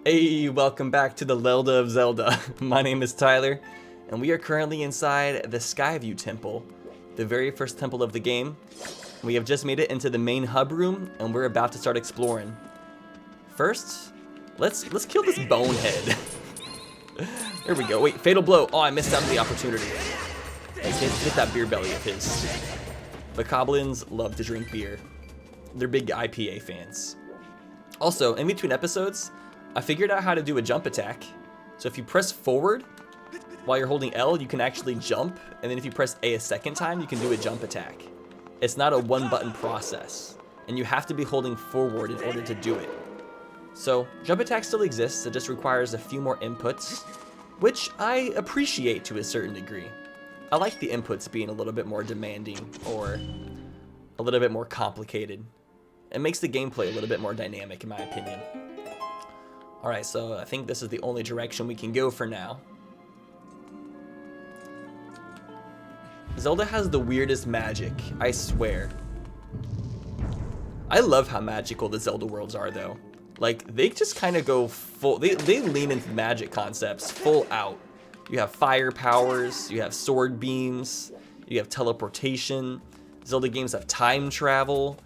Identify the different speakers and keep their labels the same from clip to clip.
Speaker 1: Hey, welcome back to the Legend of Zelda. My name is Tyler, and we are currently inside the Skyview Temple, the very first temple of the game. We have just made it into the main hub room, and we're about to start exploring. First, let's kill this bonehead. There we go. Wait, fatal blow. Oh, I missed out on the opportunity. Let's hit that beer belly of his. The goblins love to drink beer. They're big IPA fans. Also, in between episodes, I figured out how to do a jump attack. So if you press forward while you're holding L, you can actually jump. And then if you press A a second time, you can do a jump attack. It's not a one-button process. And you have to be holding forward in order to do it. So jump attack still exists. It just requires a few more inputs, which I appreciate to a certain degree. I like the inputs being a little bit more demanding or a little bit more complicated. It makes the gameplay a little bit more dynamic, in my opinion. Alright, so I think this is the only direction we can go for now. Zelda has the weirdest magic, I swear. I love how magical the Zelda worlds are, though. Like, they just kind of go full... They lean into magic concepts full out. You have fire powers, you have sword beams, you have teleportation. Zelda games have time travel.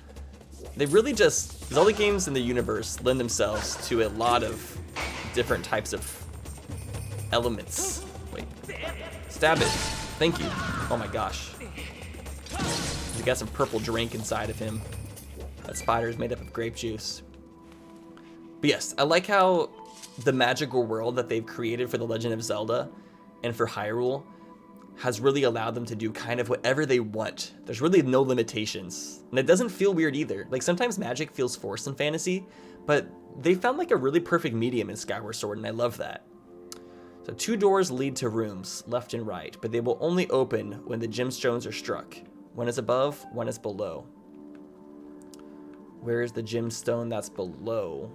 Speaker 1: They really just... Zelda games in the universe lend themselves to a lot of different types of elements. Wait. Stab it. Thank you. Oh my gosh. He's got some purple drink inside of him. That spider is made up of grape juice. But yes, I like how the magical world that they've created for The Legend of Zelda and for Hyrule has really allowed them to do kind of whatever they want. There's really no limitations. And it doesn't feel weird either. Like, sometimes magic feels forced in fantasy, but they found like a really perfect medium in Skyward Sword, and I love that. So 2 doors lead to rooms, left and right, but they will only open when the gemstones are struck. One is above, one is below. Where is the gemstone that's below?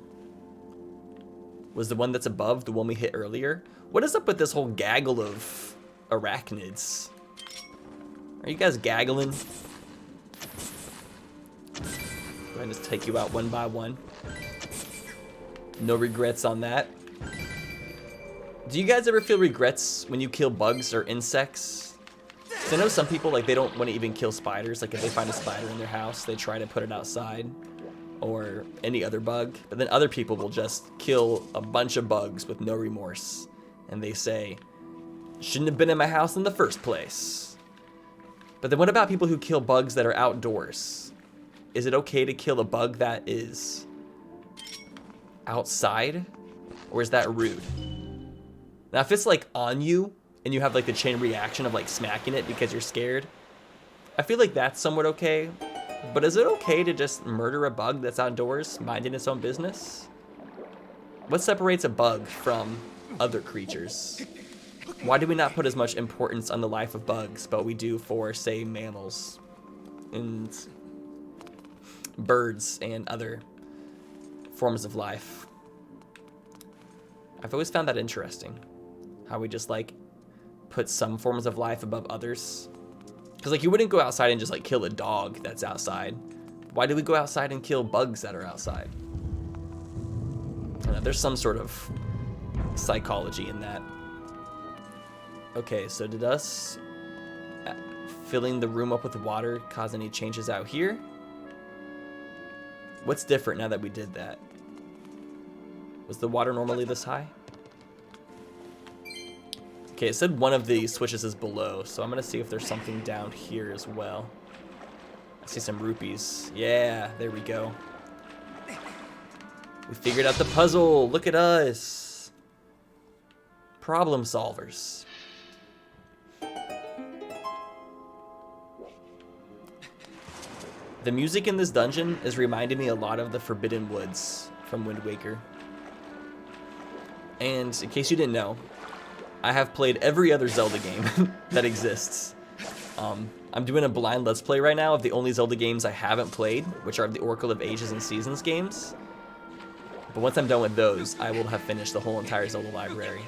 Speaker 1: Was the one that's above the one we hit earlier? What is up with this whole gaggle of arachnids? Are you guys gaggling? Go ahead and just take you out one by one. No regrets on that. Do you guys ever feel regrets when you kill bugs or insects? 'Cause I know some people, like, they don't want to even kill spiders. Like, if they find a spider in their house, they try to put it outside. Or any other bug. But then other people will just kill a bunch of bugs with no remorse. And they say, shouldn't have been in my house in the first place. But then what about people who kill bugs that are outdoors? Is it okay to kill a bug that is outside? Or is that rude? Now if it's like on you and you have like the chain reaction of like smacking it because you're scared, I feel like that's somewhat okay. But is it okay to just murder a bug that's outdoors, minding its own business? What separates a bug from other creatures? Why do we not put as much importance on the life of bugs, but we do for, say, mammals and birds and other forms of life? I've always found that interesting, how we just like put some forms of life above others. Because like you wouldn't go outside and just like kill a dog that's outside. Why do we go outside and kill bugs that are outside? I don't know, there's some sort of psychology in that. Okay, so did us filling the room up with water cause any changes out here? What's different now that we did that? Was the water normally this high? Okay, it said one of the switches is below, so I'm gonna see if there's something down here as well. I see some rupees. Yeah, there we go. We figured out the puzzle. Look at us. Problem solvers. The music in this dungeon is reminding me a lot of the Forbidden Woods from Wind Waker. And in case you didn't know, I have played every other Zelda game that exists. I'm doing a blind Let's Play right now of the only Zelda games I haven't played, which are the Oracle of Ages and Seasons games. But once I'm done with those, I will have finished the whole entire Zelda library.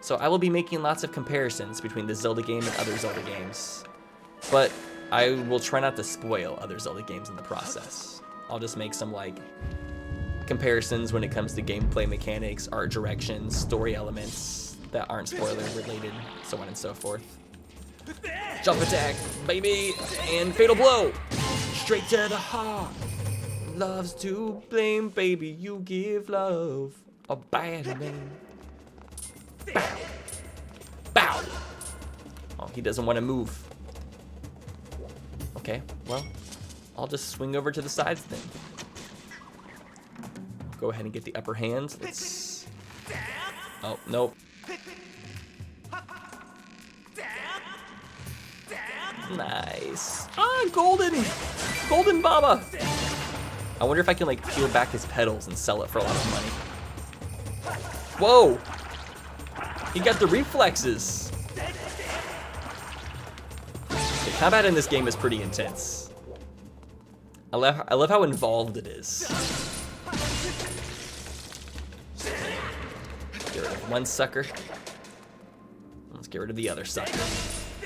Speaker 1: So I will be making lots of comparisons between the Zelda game and other Zelda games. But I will try not to spoil other Zelda games in the process. I'll just make some, like, comparisons when it comes to gameplay mechanics, art directions, story elements that aren't spoiler related, so on and so forth. Jump attack, baby, and fatal blow. Straight to the heart. Loves to blame, baby, you give love a bad name. Bow. Bow. Oh, he doesn't want to move. Okay, well, I'll just swing over to the sides then. Go ahead and get the upper hand. Let's... Oh, nope. Nice. Ah, golden! Golden Baba! I wonder if I can, like, peel back his petals and sell it for a lot of money. Whoa! He got the reflexes! The combat in this game is pretty intense. I love how involved it is. Get rid of one sucker. Let's get rid of the other sucker.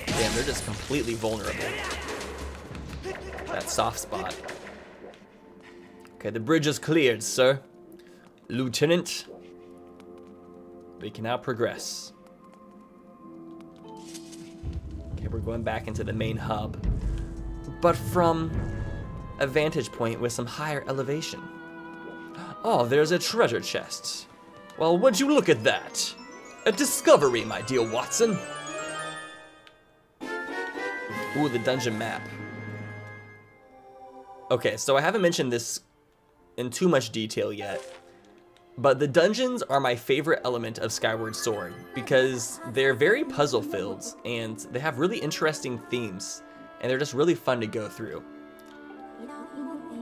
Speaker 1: Damn, they're just completely vulnerable. That soft spot. Okay, the bridge is cleared, sir. Lieutenant, we can now progress. Okay, we're going back into the main hub, but from a vantage point with some higher elevation. Oh, there's a treasure chest. Well, would you look at that? A discovery, my dear Watson. Ooh, the dungeon map. Okay, so I haven't mentioned this in too much detail yet, but the dungeons are my favorite element of Skyward Sword because they're very puzzle-filled and they have really interesting themes, and they're just really fun to go through.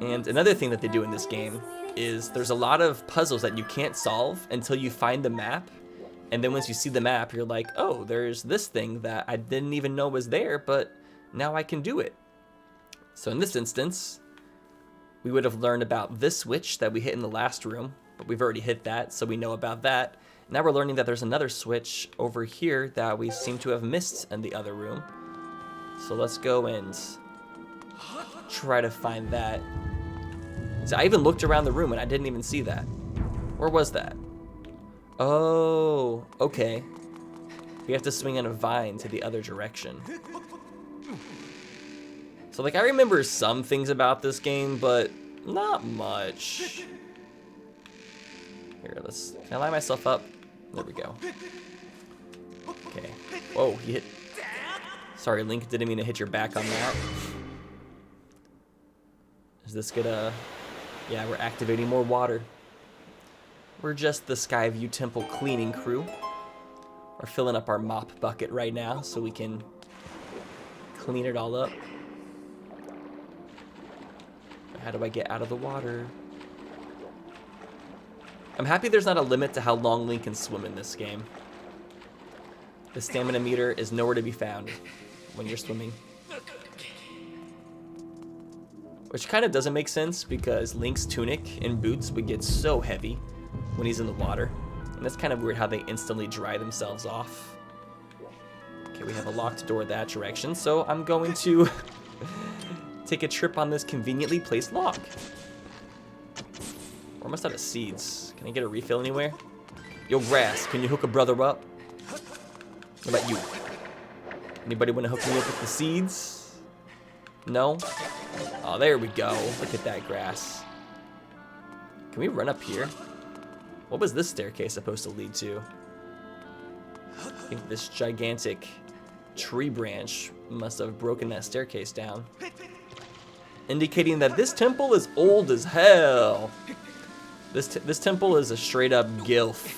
Speaker 1: And another thing that they do in this game is there's a lot of puzzles that you can't solve until you find the map, and then once you see the map, you're like, oh, there's this thing that I didn't even know was there, but now I can do it. So in this instance, we would have learned about this switch that we hit in the last room, but we've already hit that, so we know about that. Now we're learning that there's another switch over here that we seem to have missed in the other room. So let's go and try to find that. So I even looked around the room and I didn't even see that. Where was that? Oh, okay. We have to swing on a vine to the other direction. So, like, I remember some things about this game, but not much. Here, can I line myself up? There we go. Okay. Whoa, he hit. Sorry, Link, didn't mean to hit your back on that. Is this gonna... Yeah, we're activating more water. We're just the Skyview Temple cleaning crew. We're filling up our mop bucket right now so we can clean it all up. How do I get out of the water? I'm happy there's not a limit to how long Link can swim in this game. The stamina meter is nowhere to be found when you're swimming. Which kind of doesn't make sense because Link's tunic and boots would get so heavy when he's in the water. And that's kind of weird how they instantly dry themselves off. Okay, we have a locked door that direction, so I'm going to take a trip on this conveniently placed lock. We're almost out of seeds. Can I get a refill anywhere? Yo, Grass, can you hook a brother up? What about you? Anybody want to hook me up with the seeds? No? Oh, there we go. Look at that grass. Can we run up here? What was this staircase supposed to lead to? I think this gigantic tree branch must have broken that staircase down, indicating that this temple is old as hell. This temple is a straight up gilf.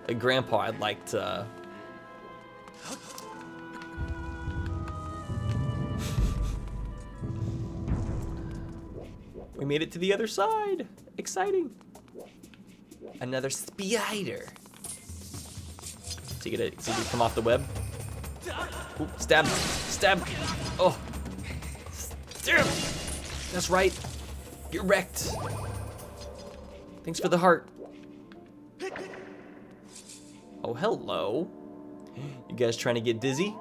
Speaker 1: A grandpa I'd like to... We made it to the other side. Exciting. Another spider. So you get to come off the web. Ooh, stab. Stab. Oh. Stab. That's right. You're wrecked. Thanks for the heart. Oh, hello. You guys trying to get dizzy?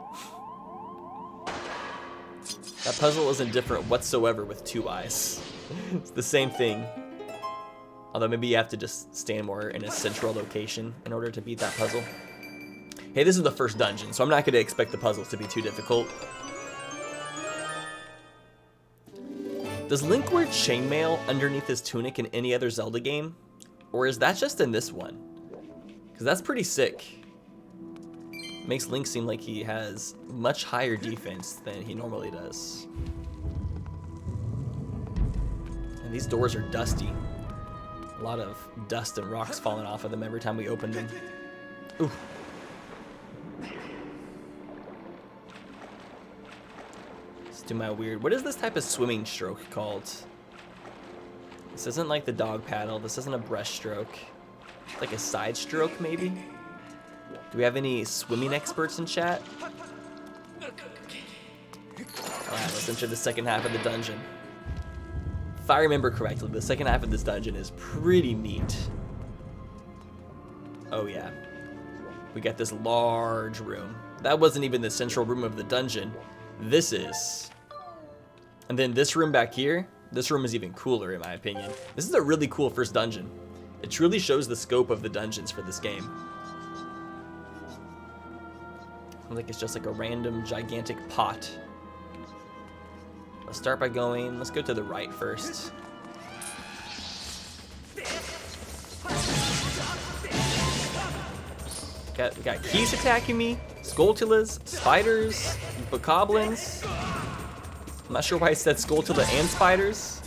Speaker 1: That puzzle isn't different whatsoever with two eyes. It's the same thing. Although maybe you have to just stand more in a central location in order to beat that puzzle. Hey, this is the first dungeon, so I'm not going to expect the puzzles to be too difficult. Does Link wear chainmail underneath his tunic in any other Zelda game? Or is that just in this one? Because that's pretty sick. Makes Link seem like he has much higher defense than he normally does. And these doors are dusty. A lot of dust and rocks falling off of them every time we open them. Ooh. Let's do my weird... What is this type of swimming stroke called? This isn't like the dog paddle. This isn't a breaststroke. It's like a side stroke, maybe? Do we have any swimming experts in chat? Alright, let's enter the second half of the dungeon. If I remember correctly, the second half of this dungeon is pretty neat. Oh yeah. We got this large room. That wasn't even the central room of the dungeon. This is. And then this room back here, this room is even cooler in my opinion. This is a really cool first dungeon. It truly shows the scope of the dungeons for this game. Like it's just like a random gigantic pot. Let's start by going, let's go to the right first. We got keys attacking me, Skulltulas, spiders, bokoblins. I'm not sure why I said Skulltula and spiders,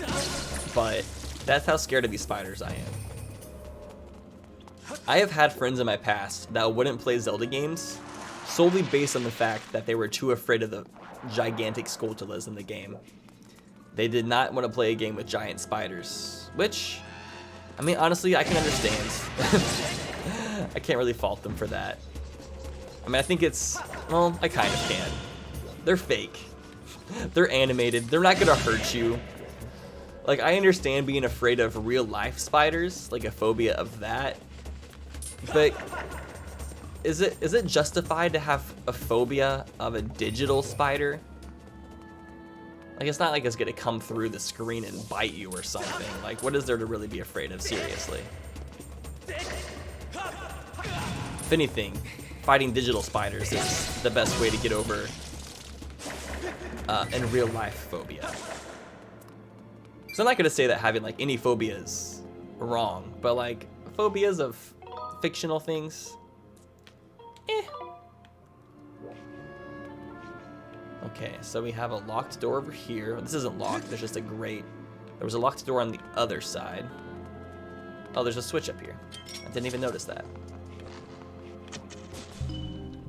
Speaker 1: but that's how scared of these spiders I am. I have had friends in my past that wouldn't play Zelda games solely based on the fact that they were too afraid of the gigantic Skulltulas in the game. They did not want to play a game with giant spiders, which, I mean, honestly, I can understand. I can't really fault them for that. I mean, I think it's, well, I kind of can. They're fake. They're animated. They're not gonna hurt you. Like, I understand being afraid of real life spiders, like a phobia of that. But is it justified to have a phobia of a digital spider? Like, it's not like it's gonna come through the screen and bite you or something. Like, what is there to really be afraid of, seriously? If anything, fighting digital spiders is the best way to get over in real life phobia. So I'm not gonna say that having like any phobia is wrong, but like phobias of fictional things, Okay, so we have a locked door over here. This isn't locked, there's just a grate. There was a locked door on the other side. Oh, there's a switch up here. I didn't even notice that.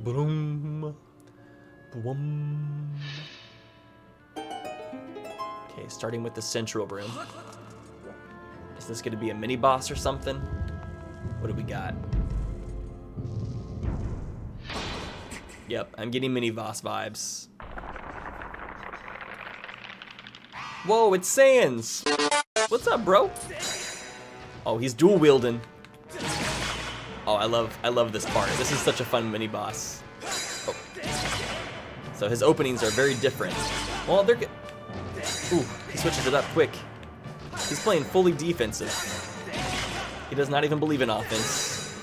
Speaker 1: Boom. Boom. Okay, starting with the central room. Is this gonna be a mini boss or something? What do we got? Yep, I'm getting mini boss vibes. Whoa, it's Sans! What's up, bro? Oh, he's dual wielding. Oh, I love this part. This is such a fun mini boss. Oh. So his openings are very different. Well, they're good. Ooh, he switches it up quick. He's playing fully defensive. He does not even believe in offense.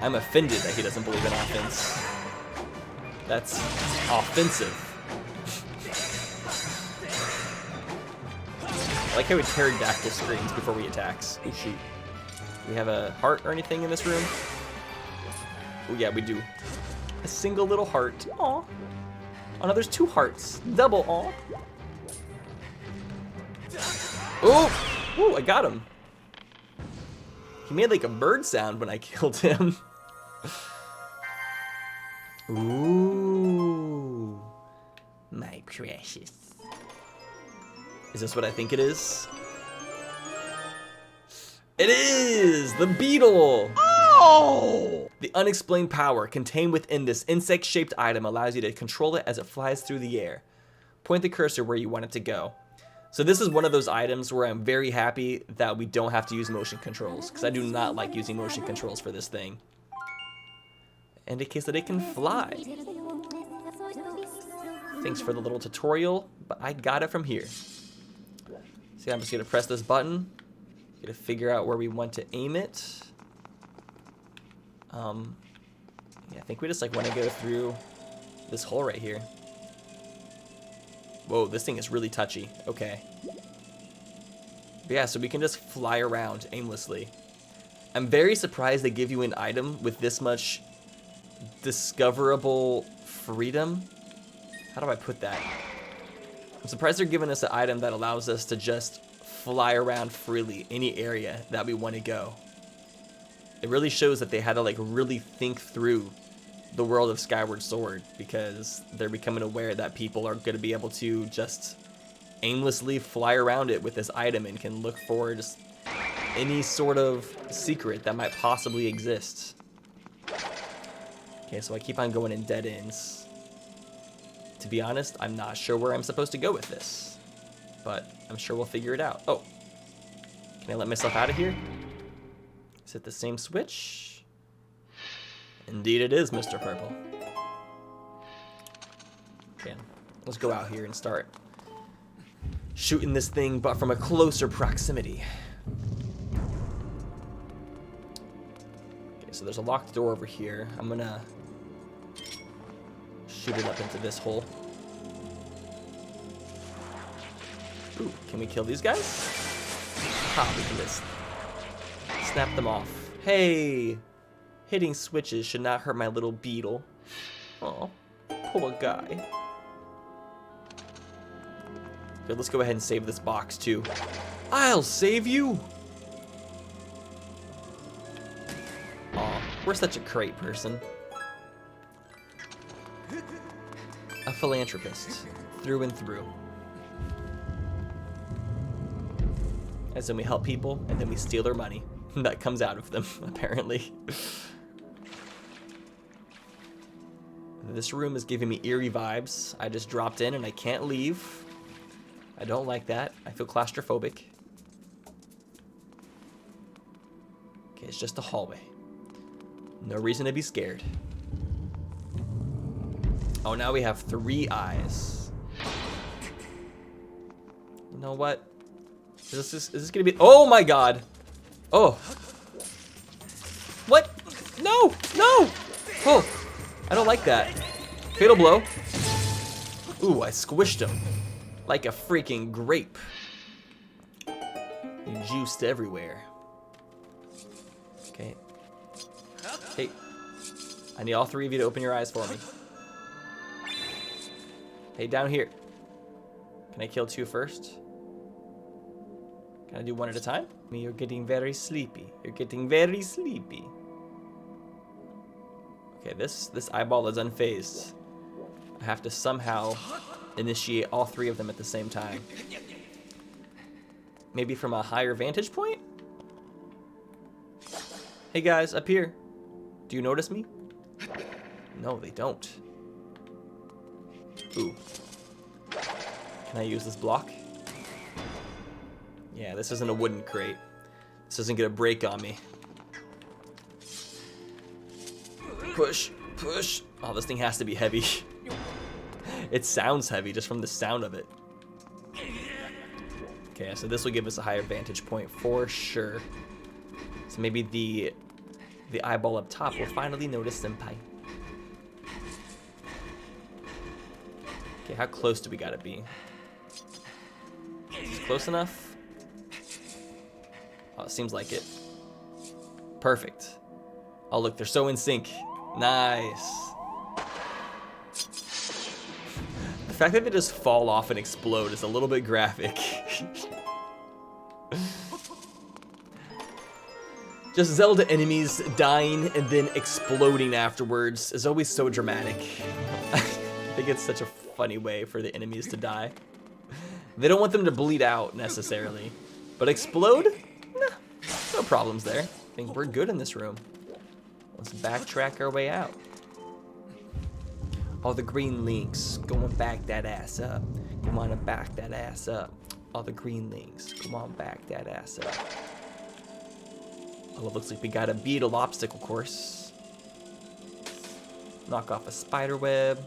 Speaker 1: I'm offended that he doesn't believe in offense. That's offensive. I like how he pterodactyl screams before he attacks. Oh shoot. Do we have a heart or anything in this room? Oh yeah, we do. A single little heart. Aw. Oh no, there's two hearts. Double aw. Oh! Ooh, I got him. He made like a bird sound when I killed him. Ooh. My precious. Is this what I think it is? It is! The beetle! Oh! The unexplained power contained within this insect-shaped item allows you to control it as it flies through the air. Point the cursor where you want it to go. So this is one of those items where I'm very happy that we don't have to use motion controls, because I do not like using motion controls for this thing. Indicates that it can fly. Thanks for the little tutorial, but I got it from here. See, I'm just gonna press this button. Gotta figure out where we want to aim it. Yeah, I think we just like want to go through this hole right here. Whoa, this thing is really touchy. Okay. But yeah, so we can just fly around aimlessly. I'm very surprised they give you an item with this much discoverable freedom. How do I put that? I'm surprised they're giving us an item that allows us to just fly around freely any area that we want to go. It really shows that they had to like really think through the world of Skyward Sword, because they're becoming aware that people are going to be able to just aimlessly fly around it with this item and can look for just any sort of secret that might possibly exist. Okay, so I keep on going in dead ends. To be honest, I'm not sure where I'm supposed to go with this, but I'm sure we'll figure it out. Oh, can I let myself out of here? Is it the same switch? Indeed it is, Mr. Purple. Okay, let's go out here and start shooting this thing, but from a closer proximity. Okay, so there's a locked door over here. I'm gonna shoot it up into this hole. Ooh, can we kill these guys? Ha, we can just snap them off. Hey, hitting switches should not hurt my little beetle. Oh, poor guy. Good, let's go ahead and save this box too. I'll save you. Aw, we're such a crate person. A philanthropist, through and through. As in we help people, and then we steal their money. That comes out of them, apparently. This room is giving me eerie vibes. I just dropped in and I can't leave. I don't like that. I feel claustrophobic. Okay, it's just a hallway. No reason to be scared. Oh, now we have 3 eyes. You know what? Is this gonna be? Oh my god! Oh! What? No! No! Oh! I don't like that. Fatal blow. Ooh, I squished him like a freaking grape. You juiced everywhere. Okay. Hey, I need all 3 of you to open your eyes for me. Hey, down here. Can I kill 2 first? Can I do 1 at a time? You're getting very sleepy. You're getting very sleepy. Okay, this eyeball is unfazed. I have to somehow initiate all 3 of them at the same time. Maybe from a higher vantage point? Hey guys, up here. Do you notice me? No, they don't. Ooh. Can I use this block? Yeah, this isn't a wooden crate. This isn't gonna break on me. Push, push. Oh, this thing has to be heavy. It sounds heavy just from the sound of it. Okay, so this will give us a higher vantage point for sure. So maybe the eyeball up top will finally notice Senpai. Okay, how close do we gotta be? Is this close enough? Oh, it seems like it. Perfect. Oh, look, they're so in sync. Nice. The fact that they just fall off and explode is a little bit graphic. Just Zelda enemies dying and then exploding afterwards is always so dramatic. I think it's such a funny way for the enemies to die. They don't want them to bleed out necessarily, but explode? Nah, no problems there. I think we're good in this room. Let's backtrack our way out. All the green links, going back that ass up. Come on and back that ass up. All the green links, come on, back that ass up. Oh, it looks like we got a beetle obstacle course. Knock off a spider web.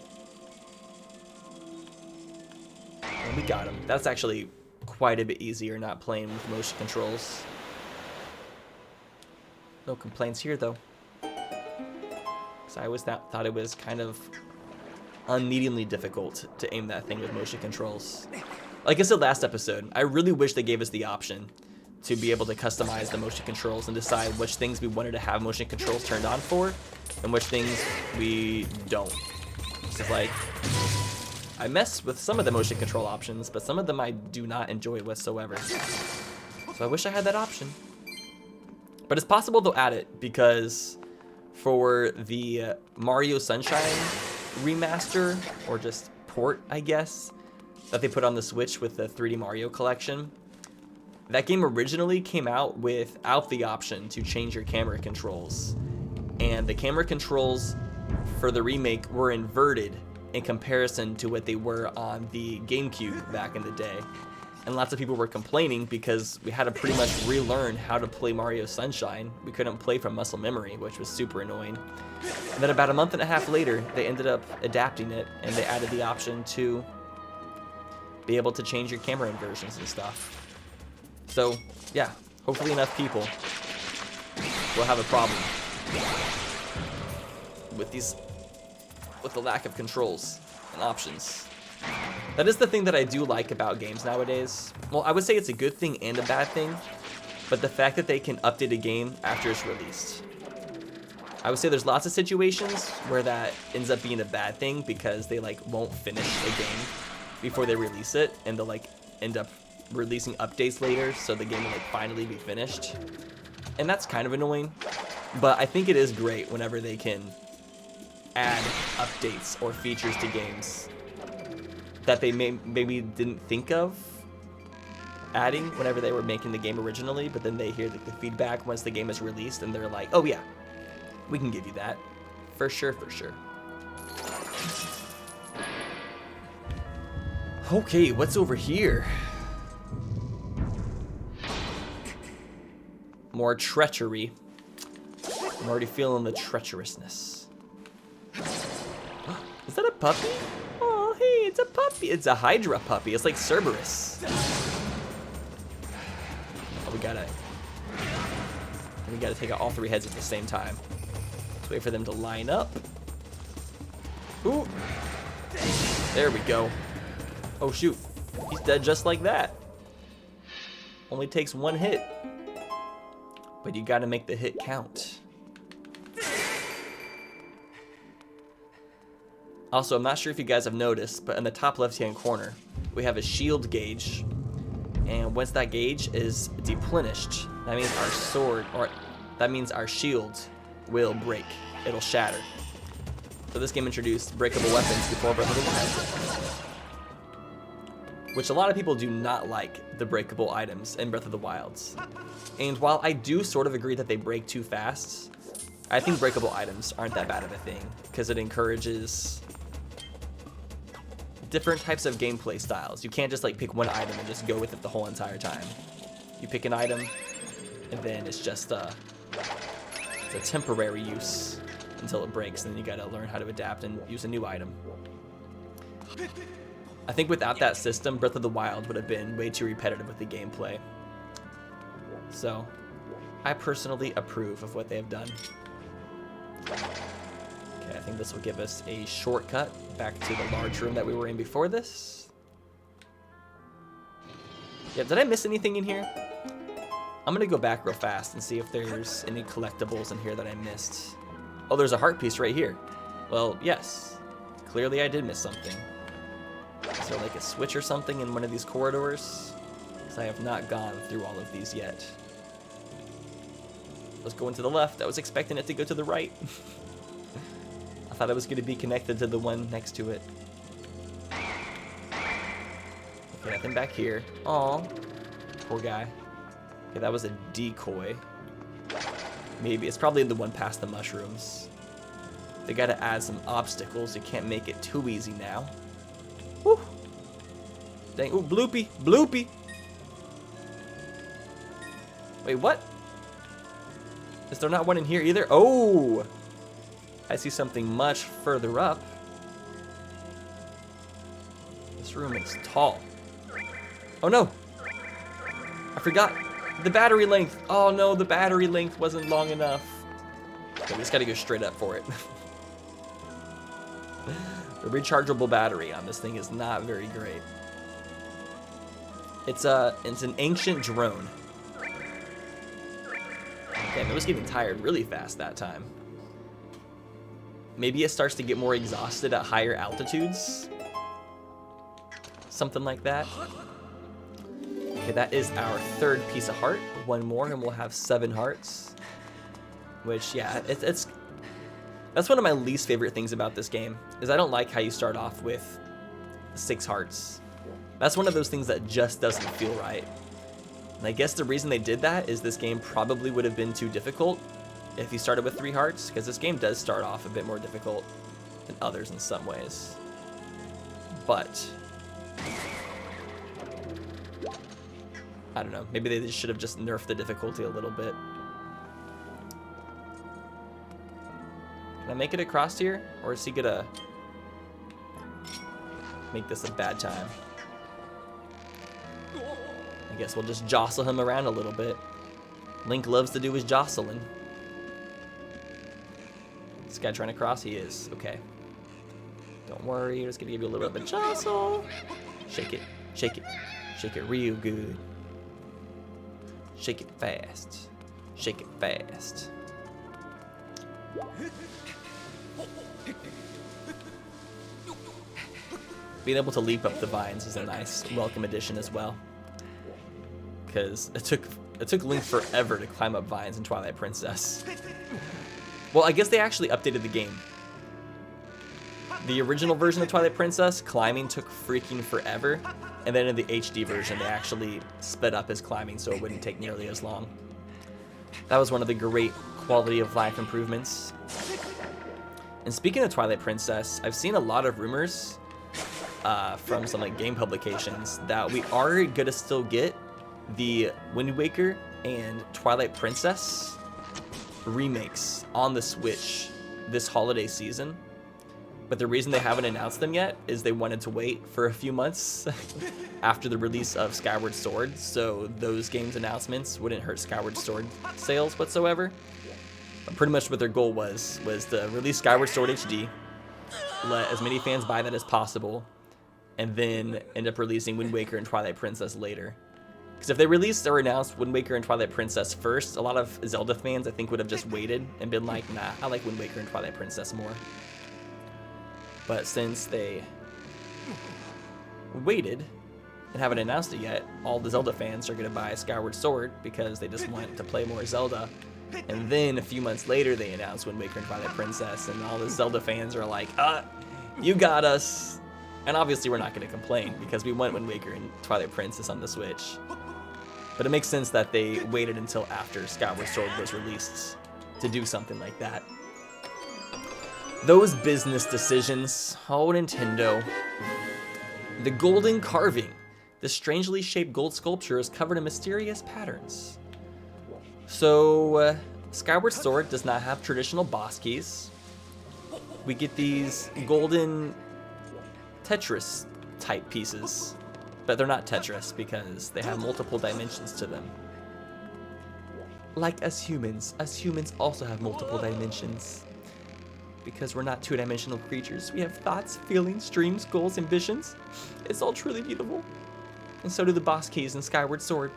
Speaker 1: And we got him. That's actually quite a bit easier not playing with motion controls. No complaints here, though. So I always thought it was kind of unneedingly difficult to aim that thing with motion controls. Like I said last episode, I really wish they gave us the option to be able to customize the motion controls and decide which things we wanted to have motion controls turned on for and which things we don't. So like, I mess with some of the motion control options, but some of them I do not enjoy whatsoever. So I wish I had that option. But it's possible they'll add it, because for the Mario Sunshine remaster, or just port, I guess, that they put on the Switch with the 3D Mario collection, that game originally came out without the option to change your camera controls. And the camera controls for the remake were inverted in comparison to what they were on the GameCube back in the day. And lots of people were complaining because we had to pretty much relearn how to play Mario Sunshine. We couldn't play from muscle memory, which was super annoying. And then about a month and a half later, they ended up adapting it, and they added the option to be able to change your camera inversions and stuff. So, yeah, hopefully enough people will have a problem with the lack of controls and options. That is the thing that I do like about games nowadays. Well, I would say it's a good thing and a bad thing, but the fact that they can update a game after it's released. I would say there's lots of situations where that ends up being a bad thing because they like won't finish a game before they release it, and they'll like end up releasing updates later so the game will like finally be finished. And that's kind of annoying, but I think it is great whenever they can add updates or features to games that they maybe didn't think of adding whenever they were making the game originally, but then they hear the feedback once the game is released and they're like, oh yeah, we can give you that. For sure, for sure. Okay, what's over here? More treachery. I'm already feeling the treacherousness. Is that a puppy? Oh, hey, it's a puppy. It's a Hydra puppy. It's like Cerberus. Oh, we gotta take out all three heads at the same time. Let's wait for them to line up. Ooh. There we go. Oh, shoot. He's dead just like that. Only takes one hit. But you gotta make the hit count. Also, I'm not sure if you guys have noticed, but in the top left-hand corner, we have a shield gauge. And once that gauge is deplenished, that means our sword, or that means our shield will break. It'll shatter. So this game introduced breakable weapons before Breath of the Wild, which a lot of people do not like the breakable items in Breath of the Wilds. And while I do sort of agree that they break too fast, I think breakable items aren't that bad of a thing, because it encourages different types of gameplay styles. You can't just like pick one item and just go with it the whole entire time. You pick an item, and then it's just it's a temporary use until it breaks, and then you gotta learn how to adapt and use a new item. I think without that system, Breath of the Wild would have been way too repetitive with the gameplay. So, I personally approve of what they have done. Okay, I think this will give us a shortcut back to the large room that we were in before this. Yeah, did I miss anything in here? I'm gonna go back real fast and see if there's any collectibles in here that I missed. Oh, there's a heart piece right here. Well, yes. Clearly I did miss something. Is there like a switch or something in one of these corridors? Because I have not gone through all of these yet. Let's go into the left. I was expecting it to go to the right. I thought it was going to be connected to the one next to it. Okay, nothing back here. Aw, poor guy. Okay, that was a decoy. Maybe. It's probably the one past the mushrooms. They got to add some obstacles. You can't make it too easy now. Woo! Dang. Ooh, bloopy. Bloopy! Wait, what? Is there not one in here either? Oh! I see something much further up. This room is tall. Oh no! I forgot. The battery length. Oh no, the battery length wasn't long enough. Okay, we just gotta go straight up for it. The rechargeable battery on this thing is not very great. It's an ancient drone. Damn, it was getting tired really fast that time. Maybe it starts to get more exhausted at higher altitudes. Something like that. Okay, that is our third piece of heart. One more and we'll have 7 hearts. Which, yeah, that's one of my least favorite things about this game, is I don't like how you start off with 6 hearts. That's one of those things that just doesn't feel right. And I guess the reason they did that is this game probably would have been too difficult if you started with 3 hearts, because this game does start off a bit more difficult than others in some ways. But I don't know, maybe they should have just nerfed the difficulty a little bit. Can I make it across here? Or is he gonna make this a bad time? I guess we'll just jostle him around a little bit. Link loves to do his jostling. This guy trying to cross? He is. Okay. Don't worry, I'm just gonna give you a little bit of a jostle. Shake it, shake it, shake it real good. Shake it fast. Shake it fast. Being able to leap up the vines is a nice welcome addition as well. Because it took Link forever to climb up vines in Twilight Princess. Well, I guess they actually updated the game. The original version of Twilight Princess, climbing took freaking forever. And then in the HD version, they actually sped up his climbing so it wouldn't take nearly as long. That was one of the great quality of life improvements. And speaking of Twilight Princess, I've seen a lot of rumors from some like game publications that we are gonna still get the Wind Waker and Twilight Princess remakes on the Switch this holiday season. But the reason they haven't announced them yet is they wanted to wait for a few months after the release of Skyward Sword, so those games' announcements wouldn't hurt Skyward Sword sales whatsoever. But pretty much what their goal was to release Skyward Sword HD, let as many fans buy that as possible, and then end up releasing Wind Waker and Twilight Princess later. Because if they released or announced Wind Waker and Twilight Princess first, a lot of Zelda fans I think would have just waited and been like, nah, I like Wind Waker and Twilight Princess more. But since they waited and haven't announced it yet, all the Zelda fans are going to buy Skyward Sword because they just want to play more Zelda. And then a few months later they announce Wind Waker and Twilight Princess, and all the Zelda fans are like, you got us. And obviously we're not going to complain because we want Wind Waker and Twilight Princess on the Switch. But it makes sense that they waited until after Skyward Sword was released to do something like that. Those business decisions. Oh, Nintendo. The golden carving. The strangely shaped gold sculpture is covered in mysterious patterns. So, Skyward Sword does not have traditional boss keys. We get these golden Tetris type pieces. But they're not Tetris because they have multiple dimensions to them. Like us humans also have multiple dimensions. Because we're not two-dimensional creatures. We have thoughts, feelings, dreams, goals, ambitions. It's all truly beautiful. And so do the boss keys in Skyward Sword.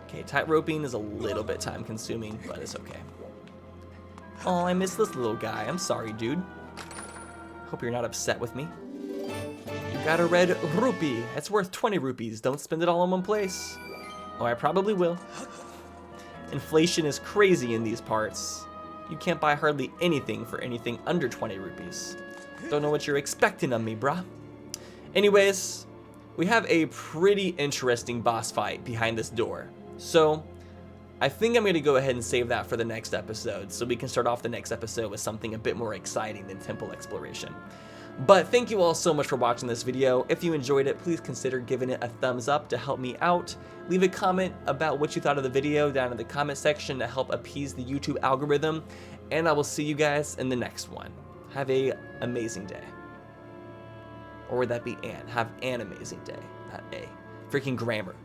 Speaker 1: Okay, tightroping is a little bit time-consuming, but it's okay. Oh, I miss this little guy. I'm sorry, dude. Hope you're not upset with me. You got a red rupee. It's worth 20 rupees. Don't spend it all in one place. Oh, I probably will. Inflation is crazy in these parts. You can't buy hardly anything for anything under 20 rupees. Don't know what you're expecting of me, brah. Anyways, we have a pretty interesting boss fight behind this door. So, I think I'm going to go ahead and save that for the next episode, so we can start off the next episode with something a bit more exciting than temple exploration. But thank you all so much for watching this video. If you enjoyed it, please consider giving it a thumbs up to help me out. Leave a comment about what you thought of the video down in the comment section to help appease the YouTube algorithm. And I will see you guys in the next one. Have an amazing day. Or would that be an? Have an amazing day, not a. freaking grammar.